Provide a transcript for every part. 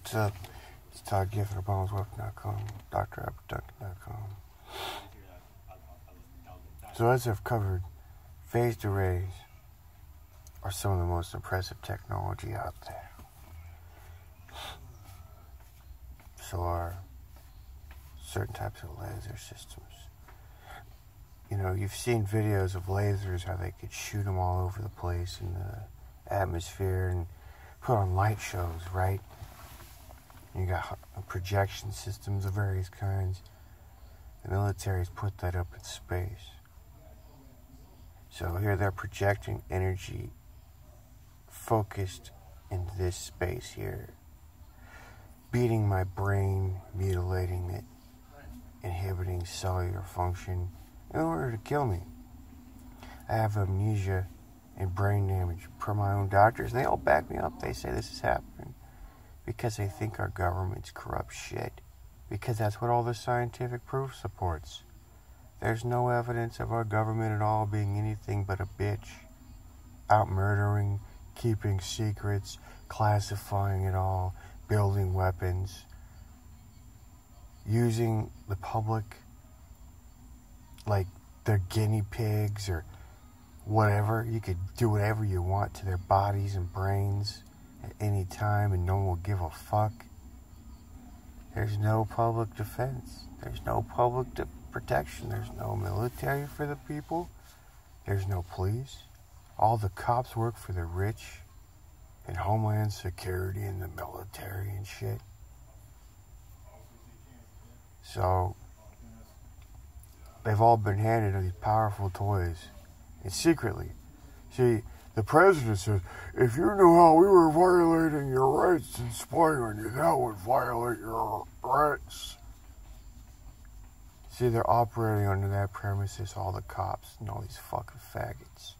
What's up? It's Todd Gifford of BonesWeapon.com, DrAbberDuncan.com. So as I've covered, phased arrays are some of the most impressive technology out there. So are certain types of laser systems. You know, you've seen videos of lasers, how they could shoot them all over the place in the atmosphere and put on light shows, right? You got projection systems of various kinds. The military's put that up in space. So here they're projecting energy focused into this space here, beating my brain, mutilating it, inhibiting cellular function in order to kill me. I have amnesia and brain damage per my own doctors, and they all back me up. They say this is happening because they think our government's corrupt shit, because that's what all the scientific proof supports. There's no evidence of our government at all being anything but a bitch, out murdering, keeping secrets, classifying it all, building weapons, using the public like they're guinea pigs or whatever. You could do whatever you want to their bodies and brains at any time and no one will give a fuck. There's no public defense. There's no public protection. There's no military for the people. There's no police. All the cops work for the rich and Homeland Security and the military and shit. So they've all been handed these powerful toys, and secretly. See, the president says, if you knew how we were violating your rights and spying on you, that would violate your rights. See, they're operating under that premises, all the cops and all these fucking faggots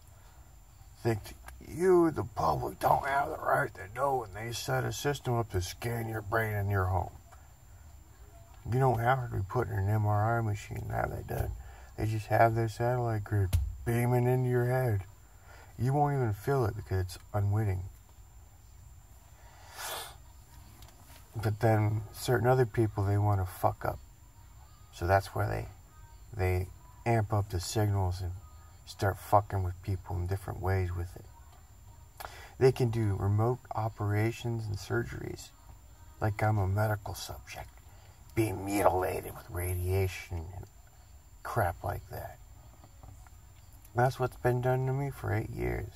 think you, the public, don't have the right to know, and they set a system up to scan your brain in your home. You don't have to be put in an MRI machine to have that done. They just have their satellite grid beaming into your head. You won't even feel it because it's unwitting. But then certain other people, they want to fuck up. So that's where they amp up the signals and start fucking with people in different ways with it. They can do remote operations and surgeries like I'm a medical subject, being mutilated with radiation and crap like that. That's what's been done to me for 8 years.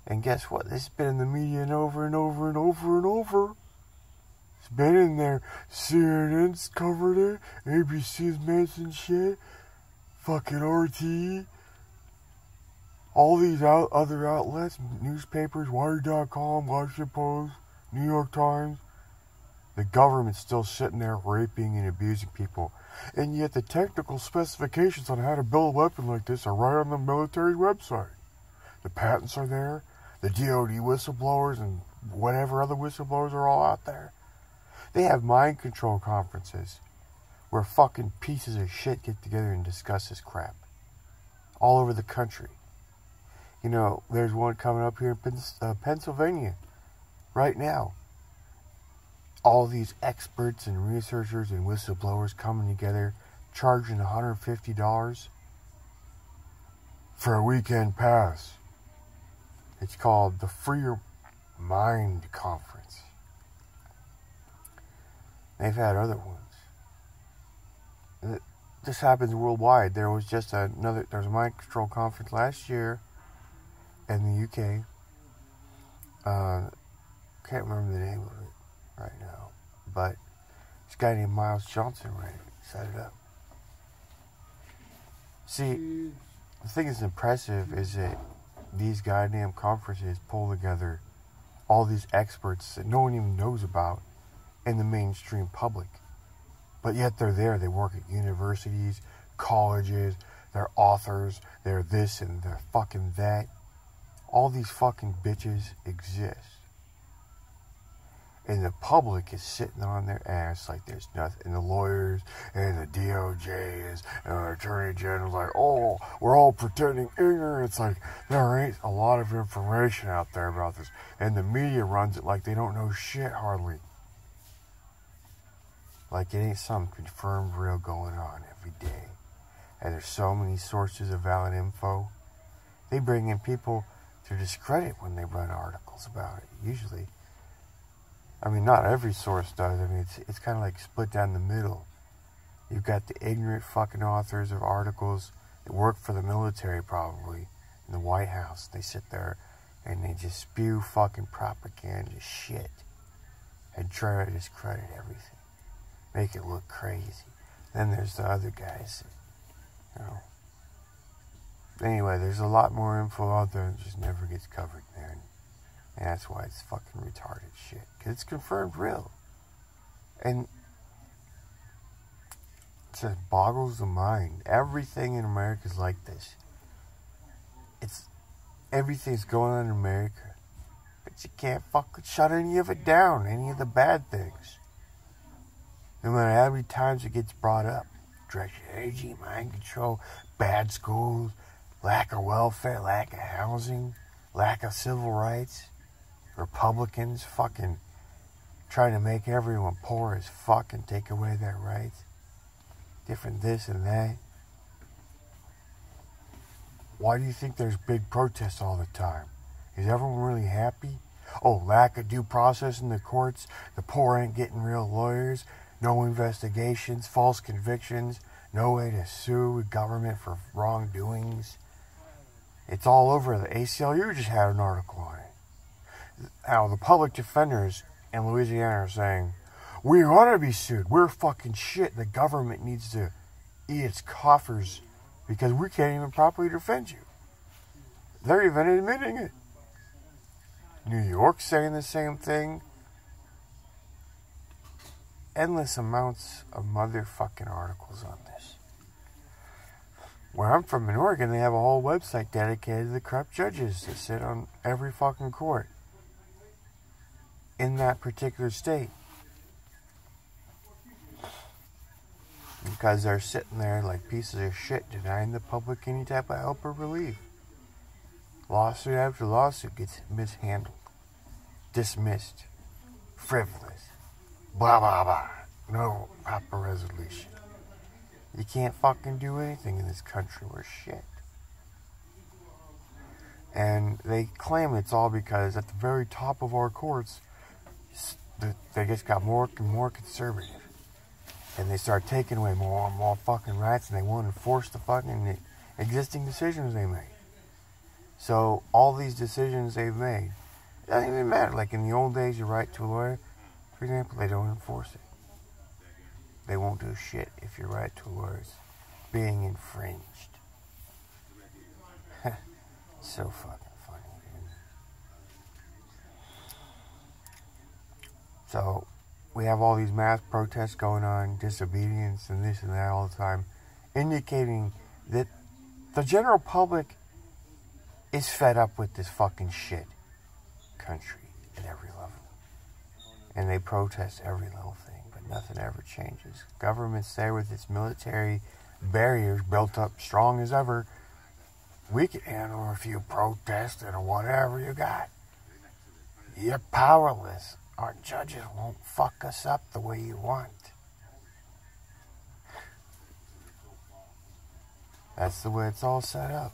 And guess what? This has been in the media and over and over and over and over. It's been in there. CNN's covered it. ABC's mentioned shit. Fucking RT. All these other outlets, newspapers, Wired.com, Washington Post, New York Times. The government's still sitting there raping and abusing people. And yet the technical specifications on how to build a weapon like this are right on the military's website. The patents are there. The DOD whistleblowers and whatever other whistleblowers are all out there. They have mind control conferences where fucking pieces of shit get together and discuss this crap. All over the country. You know, there's one coming up here in Pennsylvania right now. All these experts and researchers and whistleblowers coming together, charging $150 for a weekend pass. It's called the Free Your Mind Conference. They've had other ones. This happens worldwide. There was just there was a mind control conference last year in the UK. Can't remember the name of it right now, but this guy named Miles Johnson ran it, set it up. See, the thing that's impressive is that these goddamn conferences pull together all these experts that no one even knows about in the mainstream public, but yet they're there. They work at universities, colleges, they're authors, they're this and they're fucking that. All these fucking bitches exist. And the public is sitting on their ass like there's nothing. And the lawyers and the DOJ is, and the Attorney General's like, oh, we're all pretending ignorance. Like, there ain't a lot of information out there about this. And the media runs it like they don't know shit hardly. Like it ain't some confirmed real going on every day. And there's so many sources of valid info. They bring in people to discredit when they run articles about it, usually. I mean, not every source does. I mean, it's kind of like split down the middle. You've got the ignorant fucking authors of articles that work for the military, probably, in the White House. They sit there and they just spew fucking propaganda shit and try to discredit everything. Make it look crazy. Then there's the other guys that, you know. Anyway, there's a lot more info out there that just never gets covered there. And that's why it's fucking retarded shit. Because it's confirmed real. And it just boggles the mind. Everything in America is like this. Everything's going on in America. But you can't fucking shut any of it down. Any of the bad things. No matter how many times it gets brought up. Direction energy, mind control, bad schools, lack of welfare, lack of housing, lack of civil rights. Republicans fucking trying to make everyone poor as fuck and take away their rights. Different this and that. Why do you think there's big protests all the time? Is everyone really happy? Oh, lack of due process in the courts. The poor ain't getting real lawyers. No investigations, false convictions. No way to sue the government for wrongdoings. It's all over. The ACLU just had an article on it. How the public defenders in Louisiana are saying, we ought to be sued. We're fucking shit. The government needs to eat its coffers because we can't even properly defend you. They're even admitting it. New York's saying the same thing. Endless amounts of motherfucking articles on this. Where I'm from in Oregon, they have a whole website dedicated to the corrupt judges that sit on every fucking court in that particular state. Because they're sitting there like pieces of shit denying the public any type of help or relief. Lawsuit after lawsuit gets mishandled, dismissed, frivolous, blah blah blah. No proper resolution. You can't fucking do anything in this country. We're shit. And they claim it's all because at the very top of our courts, they just got more and more conservative. And they start taking away more and more fucking rights, and they want to enforce the fucking existing decisions they made. So all these decisions they've made, it doesn't even matter. Like in the old days, your right to a lawyer, for example, they don't enforce it. They won't do shit if your right to a lawyer is being infringed. So fucking funny, dude. So we have all these mass protests going on, disobedience and this and that all the time, indicating that the general public is fed up with this fucking shit country at every level. And they protest every little thing, but nothing ever changes. Government's there with its military barriers built up strong as ever. We can handle a few protests and whatever you got. You're powerless. Our judges won't fuck us up the way you want. That's the way it's all set up.